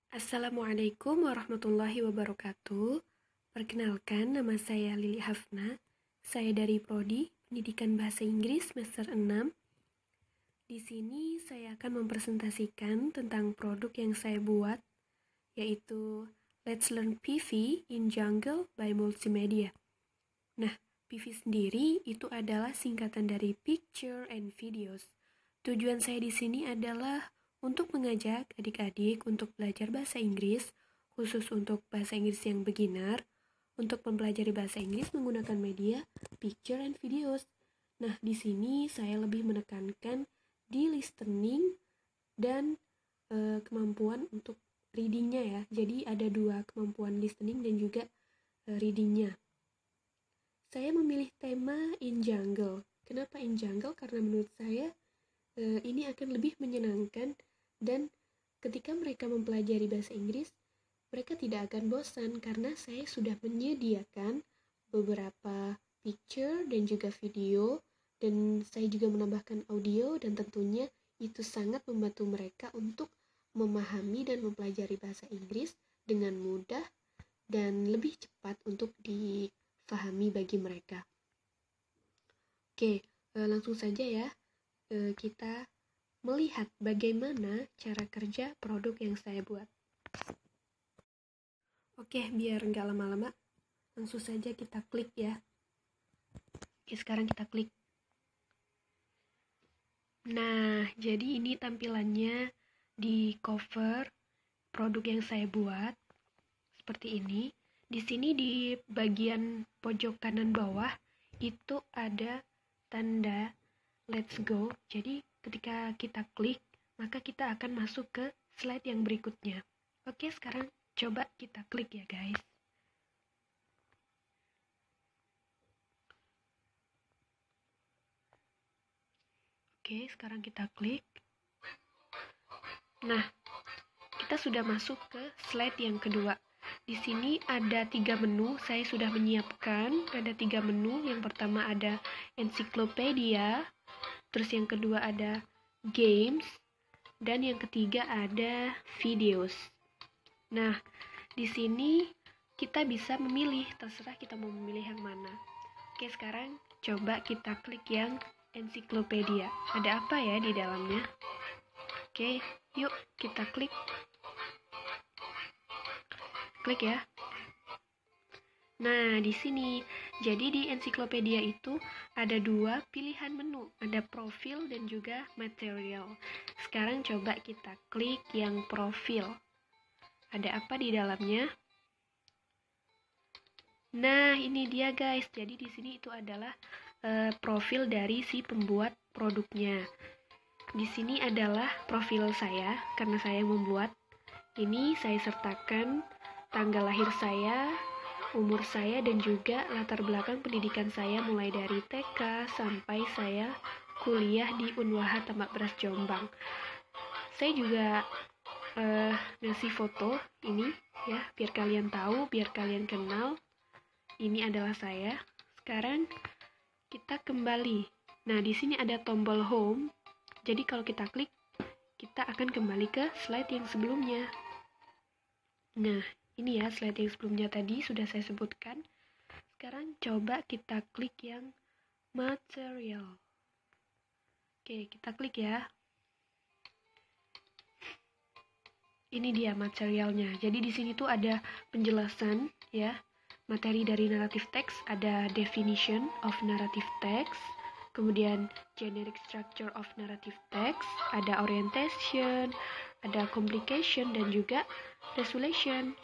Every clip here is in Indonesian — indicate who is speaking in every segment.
Speaker 1: Assalamualaikum warahmatullahi wabarakatuh. Perkenalkan, nama saya Lili Hafna. Saya dari Prodi Pendidikan Bahasa Inggris semester 6. Di sini saya akan mempresentasikan tentang produk yang saya buat, yaitu Let's Learn PV in Jungle by Multimedia. Nah, PV sendiri itu adalah singkatan dari Picture and Videos. Tujuan saya di sini adalah untuk mengajak adik-adik untuk belajar bahasa Inggris, khusus untuk bahasa Inggris yang beginner, untuk mempelajari bahasa Inggris menggunakan media picture and videos. Nah, di sini saya lebih menekankan di listening dan kemampuan untuk readingnya ya. Jadi ada dua kemampuan listening dan juga readingnya. Saya memilih tema in jungle. Kenapa in jungle? Karena menurut saya ini akan lebih menyenangkan dan ketika mereka mempelajari bahasa Inggris, mereka tidak akan bosan karena saya sudah menyediakan beberapa picture dan juga video, dan saya juga menambahkan audio, dan tentunya itu sangat membantu mereka untuk memahami dan mempelajari bahasa Inggris dengan mudah dan lebih cepat untuk difahami bagi mereka. Oke, langsung saja ya. Kita melihat bagaimana cara kerja produk yang saya buat. Oke, biar nggak lama-lama, langsung saja kita klik ya. Oke, sekarang kita klik. Nah, jadi ini tampilannya di cover produk yang saya buat. Seperti ini. Di sini di bagian pojok kanan bawah itu ada tanda let's go. Jadi ketika kita klik, maka kita akan masuk ke slide yang berikutnya. Oke, sekarang coba kita klik ya guys. Oke, sekarang kita klik. Nah, kita sudah masuk ke slide yang kedua. Di sini ada 3 menu, saya sudah menyiapkan. Ada 3 menu. Yang pertama ada ensiklopedia, terus yang kedua ada games, dan yang ketiga ada videos. Nah, di sini kita bisa memilih, terserah kita mau memilih yang mana. Oke, sekarang coba kita klik yang ensiklopedia. Ada apa ya di dalamnya? Oke, yuk kita klik. Klik ya. Nah, di sini, jadi di ensiklopedia itu ada 2 pilihan menu, ada profil dan juga material. Sekarang coba kita klik yang profil. Ada apa di dalamnya? Nah, ini dia guys. Jadi di sini itu adalah profil dari si pembuat produknya. Di sini adalah profil saya karena saya membuat. Ini saya sertakan tanggal lahir saya, umur saya, dan juga latar belakang pendidikan saya mulai dari TK sampai saya kuliah di Unwaha Tambak Beras Jombang. Saya juga ngasih foto ini ya, biar kalian tahu, biar kalian kenal. Ini adalah saya. Sekarang kita kembali. Nah, di sini ada tombol home. Jadi kalau kita klik, kita akan kembali ke slide yang sebelumnya. Nah, ini ya slide yang sebelumnya tadi sudah saya sebutkan. Sekarang coba kita klik yang material. Oke, kita klik ya. Ini dia materialnya. Jadi di sini tuh ada penjelasan ya. Materi dari narrative text, ada definition of narrative text, kemudian generic structure of narrative text, ada orientation, ada complication, dan juga resolution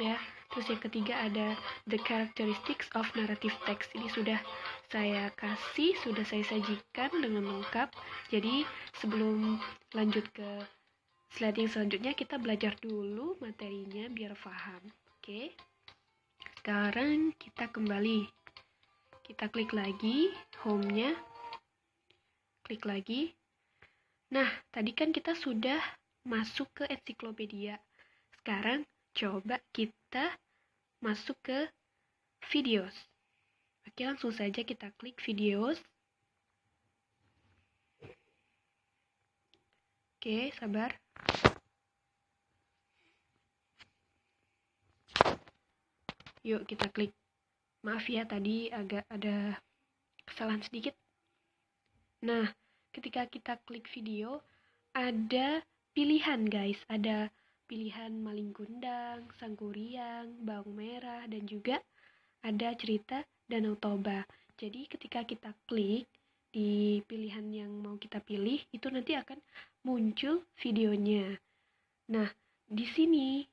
Speaker 1: ya. Terus yang ketiga ada the characteristics of narrative text. Ini sudah saya kasih, sudah saya sajikan dengan lengkap. Jadi sebelum lanjut ke slide yang selanjutnya, kita belajar dulu materinya biar paham. Oke. Sekarang kita kembali. Kita klik lagi home-nya. Klik lagi. Nah, tadi kan kita sudah masuk ke ensiklopedia. Sekarang coba kita masuk ke videos. Oke, langsung saja kita klik videos. Oke, sabar. Yuk kita klik. Maaf ya, tadi agak ada kesalahan sedikit. Nah, ketika kita klik video, ada pilihan guys. Ada pilihan Maling Kundang, Sangkuriang, Bawang Merah, dan juga ada cerita Danau Toba. Jadi ketika kita klik di pilihan yang mau kita pilih, itu nanti akan muncul videonya. Nah, di sini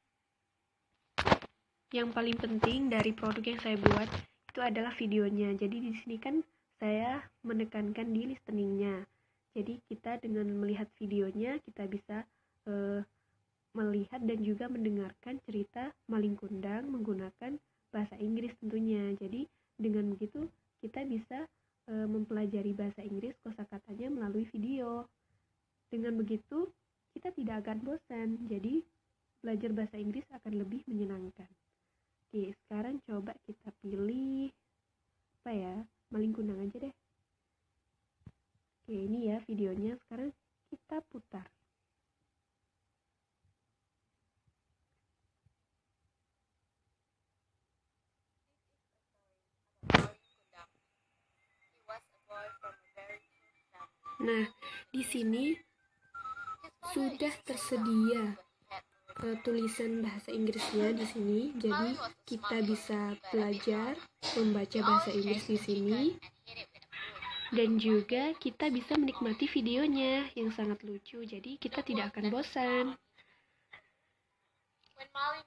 Speaker 1: yang paling penting dari produk yang saya buat itu adalah videonya. Jadi di sini kan saya menekankan di listeningnya. Jadi kita dengan melihat videonya kita bisa melihat dan juga mendengarkan cerita Maling Kundang menggunakan bahasa Inggris tentunya. Jadi dengan begitu kita bisa mempelajari bahasa Inggris kosakatanya melalui video. Dengan begitu kita tidak akan bosan. Jadi belajar bahasa Inggris akan lebih menyenangkan. Oke, sekarang coba kita pilih apa ya? Maling Kundang aja deh. Oke, ini ya videonya. Sekarang kita putar. Nah, di sini sudah tersedia tulisan bahasa Inggrisnya di sini. Jadi kita bisa belajar membaca bahasa Inggris di sini. Dan juga kita bisa menikmati videonya yang sangat lucu. Jadi kita tidak akan bosan.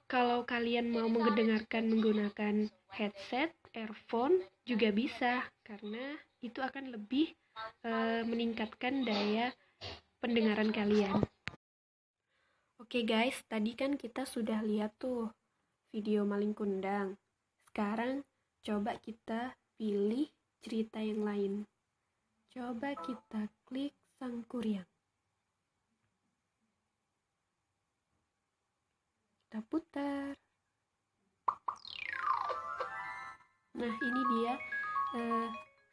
Speaker 1: Kalau kalian mau mendengarkan menggunakan headset, earphone juga bisa, karena itu akan lebih meningkatkan daya pendengaran kalian. Oke guys, tadi kan kita sudah lihat tuh video Maling Kundang. Sekarang coba kita pilih cerita yang lain. Coba kita klik Sangkuriang. Kita putar. Nah, ini dia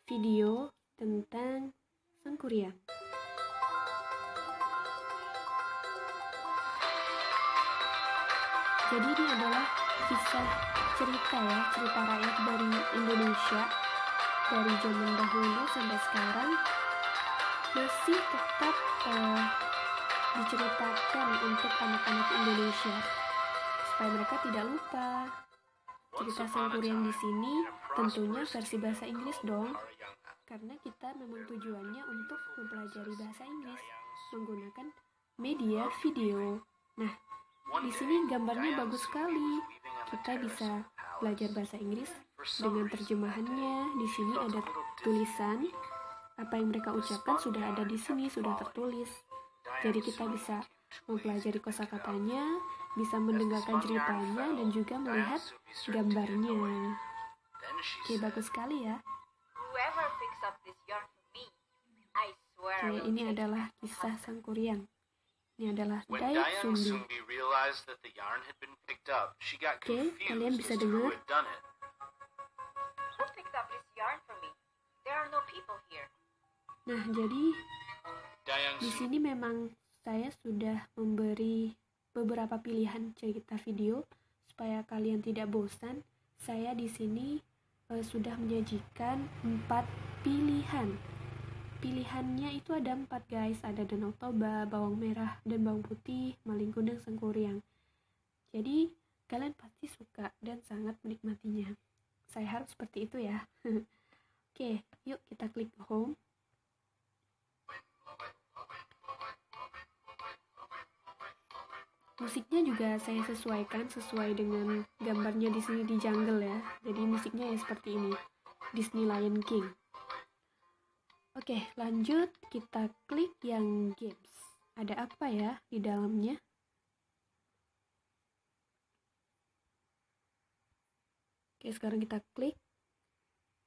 Speaker 1: video tentang Sangkuriang. Jadi ini adalah kisah cerita ya, cerita rakyat dari Indonesia dari zaman dahulu sampai sekarang masih tetap diceritakan untuk anak-anak Indonesia supaya mereka tidak lupa. Cerita Sangkuriang di sini tentunya versi bahasa Inggris dong, karena kita memang tujuannya untuk mempelajari bahasa Inggris menggunakan media video. Nah, di sini gambarnya bagus sekali. Kita bisa belajar bahasa Inggris dengan terjemahannya. Di sini ada tulisan apa yang mereka ucapkan sudah ada di sini, sudah tertulis. Jadi kita bisa mempelajari kosakatanya, bisa mendengarkan ceritanya dan juga melihat gambarnya. Oke, bagus sekali ya. Oke, ini adalah kisah Sangkuriang. Ini adalah Dayak Sumbi. Oke, kalian bisa dengar. Nah, jadi di sini memang saya sudah memberi beberapa pilihan cerita video supaya kalian tidak bosan. Saya di sini sudah menyajikan 4 pilihan. Pilihannya itu ada 4 guys, ada Danau Toba, Bawang Merah dan Bawang Putih, Maling Kundang, Sangkuriang. Jadi kalian pasti suka dan sangat menikmatinya. Saya harap seperti itu ya. Oke, yuk kita klik home. Musiknya juga saya sesuaikan sesuai dengan gambarnya di sini di jungle ya. Jadi musiknya ya seperti ini, Disney Lion King. Oke, lanjut kita klik yang games. Ada apa ya di dalamnya? Oke, sekarang kita klik.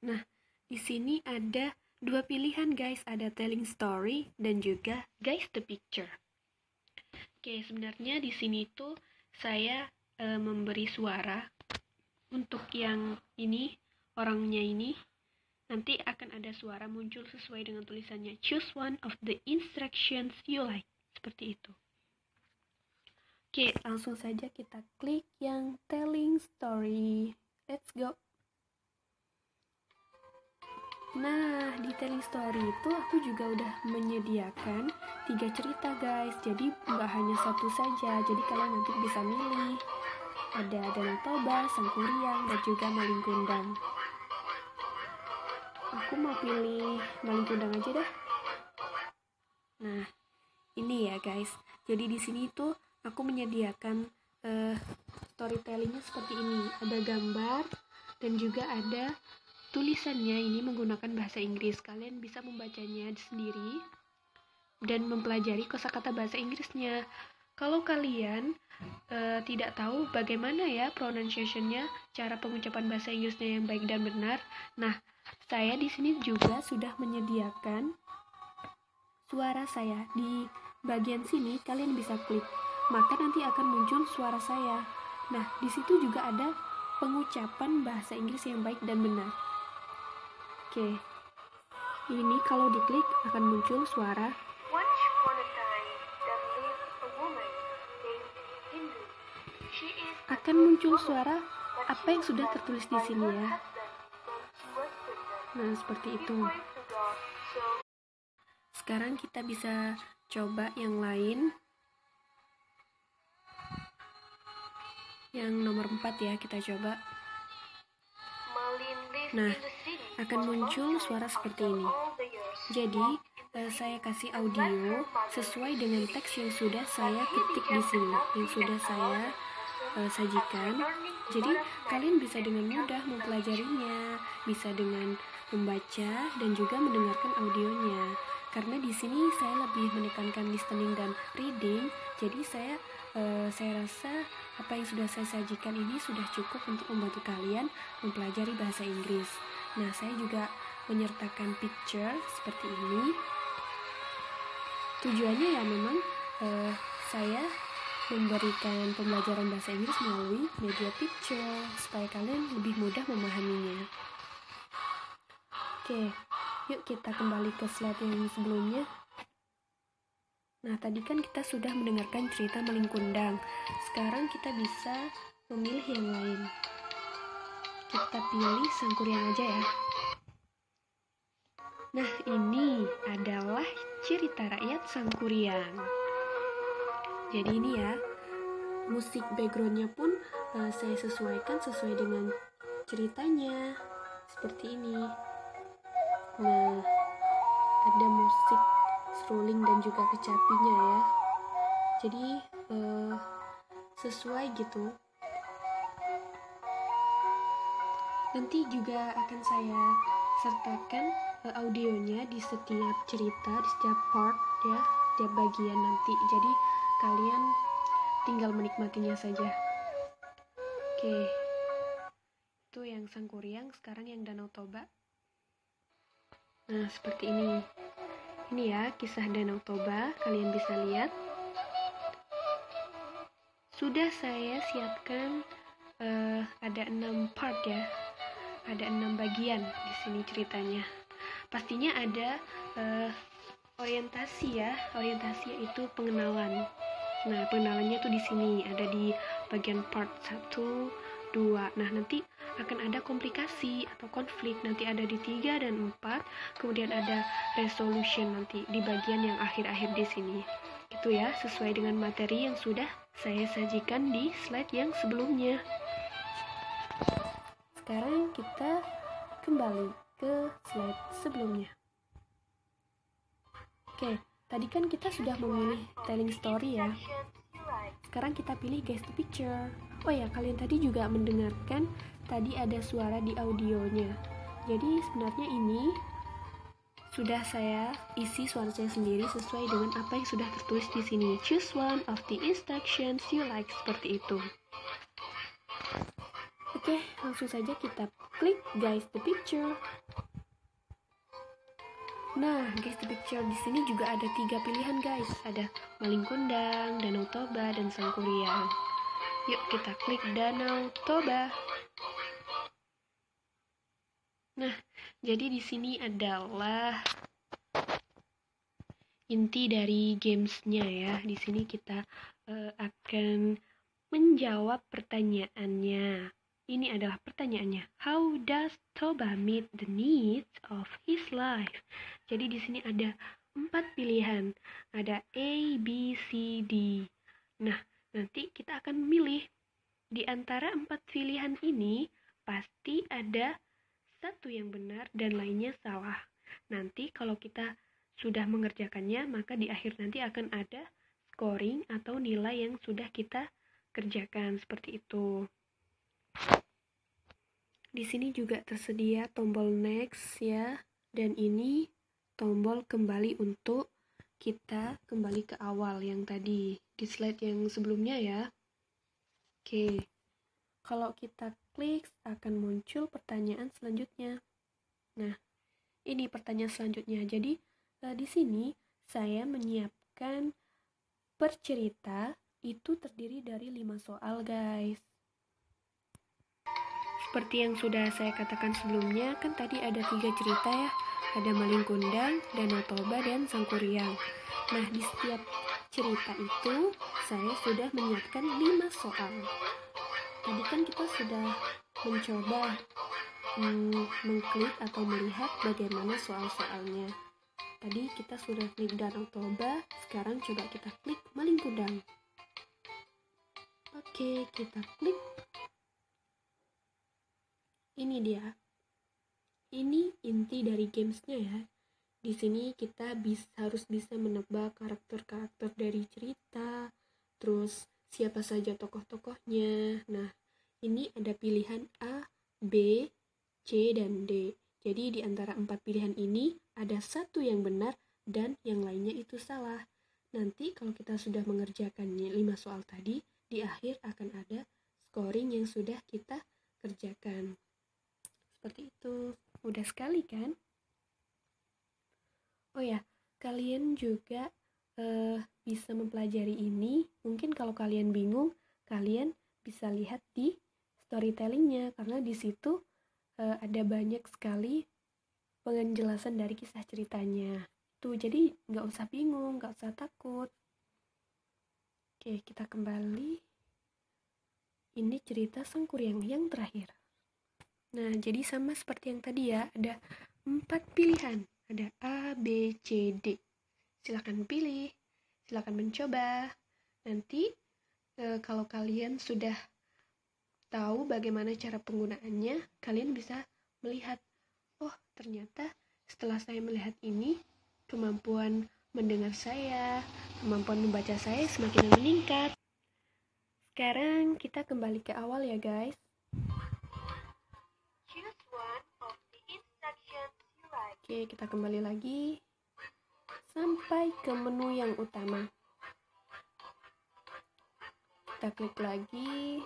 Speaker 1: Nah, di sini ada 2 pilihan guys, ada telling story dan juga guys the picture. Oke, sebenarnya di sini tuh saya memberi suara untuk yang ini, orangnya ini. Nanti akan ada suara muncul sesuai dengan tulisannya. Choose one of the instructions you like. Seperti itu. Oke, langsung saja kita klik yang telling story. Let's go. Nah, di telling story itu aku juga udah menyediakan 3 cerita guys. Jadi nggak hanya satu saja. Jadi kalian nanti bisa milih. Ada Danau Toba, Sangkuriang, dan juga Malin Kundang. Aku mau pilih Malin Kundang aja dah. Nah, ini ya guys. Jadi di sini tuh aku menyediakan storytellingnya seperti ini. Ada gambar dan juga ada tulisannya ini menggunakan bahasa Inggris. Kalian bisa membacanya sendiri dan mempelajari kosakata bahasa Inggrisnya. Kalau kalian tidak tahu bagaimana ya pronunciation-nya, cara pengucapan bahasa Inggrisnya yang baik dan benar, nah, saya di sini juga sudah menyediakan suara saya. Di bagian sini kalian bisa klik, maka nanti akan muncul suara saya. Nah, di situ juga ada pengucapan bahasa Inggris yang baik dan benar. Oke, ini kalau diklik akan muncul suara.
Speaker 2: Once upon a time, there lived a woman named Hindu. She is
Speaker 1: Akan muncul suara apa yang sudah tertulis di sini ya. Nah, seperti itu. Sekarang kita bisa coba yang lain. Yang nomor 4 ya, kita coba. Nah, akan muncul suara seperti ini. Jadi, saya kasih audio sesuai dengan teks yang sudah saya ketik di sini, yang sudah saya sajikan. Jadi, kalian bisa dengan mudah mempelajarinya, bisa dengan membaca dan juga mendengarkan audionya. Karena di sini saya lebih menekankan listening dan reading, jadi saya rasa apa yang sudah saya sajikan ini sudah cukup untuk membantu kalian mempelajari bahasa Inggris. Nah, saya juga menyertakan picture seperti ini. Tujuannya ya memang saya memberikan pembelajaran bahasa Inggris melalui media picture supaya kalian lebih mudah memahaminya. Oke, yuk kita kembali ke slide yang sebelumnya. Nah, tadi kan kita sudah mendengarkan cerita Malin Kundang. Sekarang kita bisa memilih yang lain. Kita pilih Sangkuriang aja ya. Nah, ini adalah cerita rakyat Sangkuriang. Jadi ini ya, musik backgroundnya pun saya sesuaikan sesuai dengan ceritanya. Seperti ini. Nah, ada musik strolling dan juga kecapinya ya. Jadi sesuai gitu. Nanti juga akan saya sertakan audionya di setiap cerita, di setiap part ya, setiap bagian nanti. Jadi kalian tinggal menikmatinya saja. Oke. Itu yang Sangkuriang, sekarang yang Danau Toba. Nah, seperti ini. Ini ya, kisah Danau Toba, kalian bisa lihat. Sudah saya siapkan ada 6 part ya. Ada 6 bagian di sini ceritanya. Pastinya ada orientasi ya. Orientasi yaitu pengenalan. Nah, pengenalannya tuh di sini, ada di bagian part 1, 2. Nah, nanti akan ada komplikasi atau konflik, nanti ada di 3 dan 4. Kemudian ada resolution nanti di bagian yang akhir-akhir di sini. Itu ya, sesuai dengan materi yang sudah saya sajikan di slide yang sebelumnya. Sekarang kita kembali ke slide sebelumnya. Oke, tadi kan kita sudah memilih telling story ya. Sekarang kita pilih guess the picture. Oh ya, kalian tadi juga mendengarkan tadi ada suara di audionya. Jadi sebenarnya ini sudah saya isi suara saya sendiri sesuai dengan apa yang sudah tertulis di sini. Choose one of the instructions you like, seperti itu. Oke, langsung saja kita klik guys the picture. Nah, guys the picture di sini juga ada 3 pilihan guys. Ada Malin Kundang, Danau Toba, dan Sangkuriang. Yuk kita klik Danau Toba. Nah, jadi di sini adalah inti dari gamesnya ya. Di sini kita akan menjawab pertanyaannya. Ini adalah pertanyaannya. How does Toba meet the needs of his life? Jadi di sini ada 4 pilihan. Ada A, B, C, D. Nah, nanti kita akan memilih. Di antara 4 pilihan ini, pasti ada satu yang benar dan lainnya salah. Nanti kalau kita sudah mengerjakannya, maka di akhir nanti akan ada scoring atau nilai yang sudah kita kerjakan, seperti itu. Di sini juga tersedia tombol next ya, dan ini tombol kembali untuk kita kembali ke awal yang tadi di slide yang sebelumnya ya. Oke, kalau kita klik akan muncul pertanyaan selanjutnya. Nah, ini pertanyaan selanjutnya. Jadi di sini saya menyiapkan per cerita itu terdiri dari 5 soal guys. Seperti yang sudah saya katakan sebelumnya, kan tadi ada 3 cerita ya. Ada Maling Kundang, Danau Toba, dan Sangkuriang. Nah, di setiap cerita itu saya sudah menyiapkan 5 soal. Tadi kan kita sudah mencoba mengklik atau melihat bagaimana soal-soalnya. Tadi kita sudah klik Danau Toba, sekarang coba kita klik Maling Kundang. Oke, kita klik. Ini dia. Ini inti dari gamesnya ya. Di sini kita harus bisa menebak karakter-karakter dari cerita, terus siapa saja tokoh-tokohnya. Nah, ini ada pilihan A, B, C, dan D. Jadi di antara 4 pilihan ini ada satu yang benar dan yang lainnya itu salah. Nanti kalau kita sudah mengerjakannya 5 soal tadi, di akhir akan ada scoring yang sudah kita kerjakan. Seperti itu. Mudah sekali kan? Oh ya, kalian juga bisa mempelajari ini. Mungkin kalau kalian bingung, kalian bisa lihat di storytellingnya, karena di situ ada banyak sekali penjelasan dari kisah ceritanya. Tuh, jadi nggak usah bingung, nggak usah takut. Oke, kita kembali. Ini cerita Sangkuriang yang terakhir. Nah, jadi sama seperti yang tadi ya, ada 4 pilihan. Ada A, B, C, D. Silakan pilih, silakan mencoba. Nanti kalau kalian sudah tahu bagaimana cara penggunaannya, kalian bisa melihat, oh ternyata setelah saya melihat ini, kemampuan mendengar saya, kemampuan membaca saya semakin meningkat. Sekarang kita kembali ke awal ya guys. Oke, kita kembali lagi sampai ke menu yang utama. Kita klik lagi.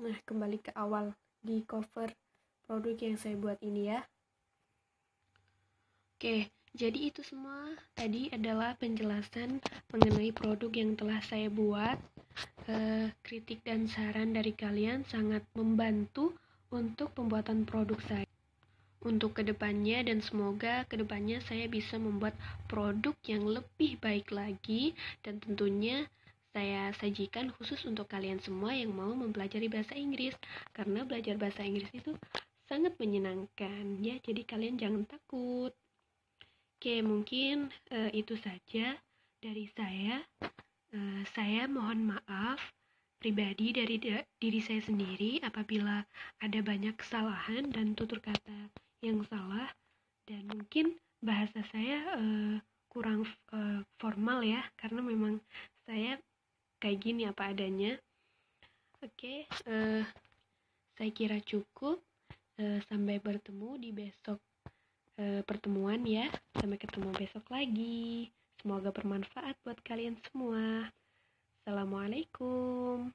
Speaker 1: Nah, kembali ke awal di cover produk yang saya buat ini ya. Oke, jadi itu semua tadi adalah penjelasan mengenai produk yang telah saya buat. Kritik dan saran dari kalian sangat membantu untuk pembuatan produk saya untuk kedepannya, dan semoga kedepannya saya bisa membuat produk yang lebih baik lagi, dan tentunya saya sajikan khusus untuk kalian semua yang mau mempelajari bahasa Inggris, karena belajar bahasa Inggris itu sangat menyenangkan ya, jadi kalian jangan takut. Oke, mungkin itu saja dari saya. Saya mohon maaf pribadi dari diri saya sendiri apabila ada banyak kesalahan dan tutur kata yang salah, dan mungkin bahasa saya kurang formal ya, karena memang saya kayak gini apa adanya. Oke, saya kira cukup. Sampai bertemu di besok pertemuan ya. Sampai ketemu besok lagi. Semoga bermanfaat buat kalian semua. Assalamualaikum.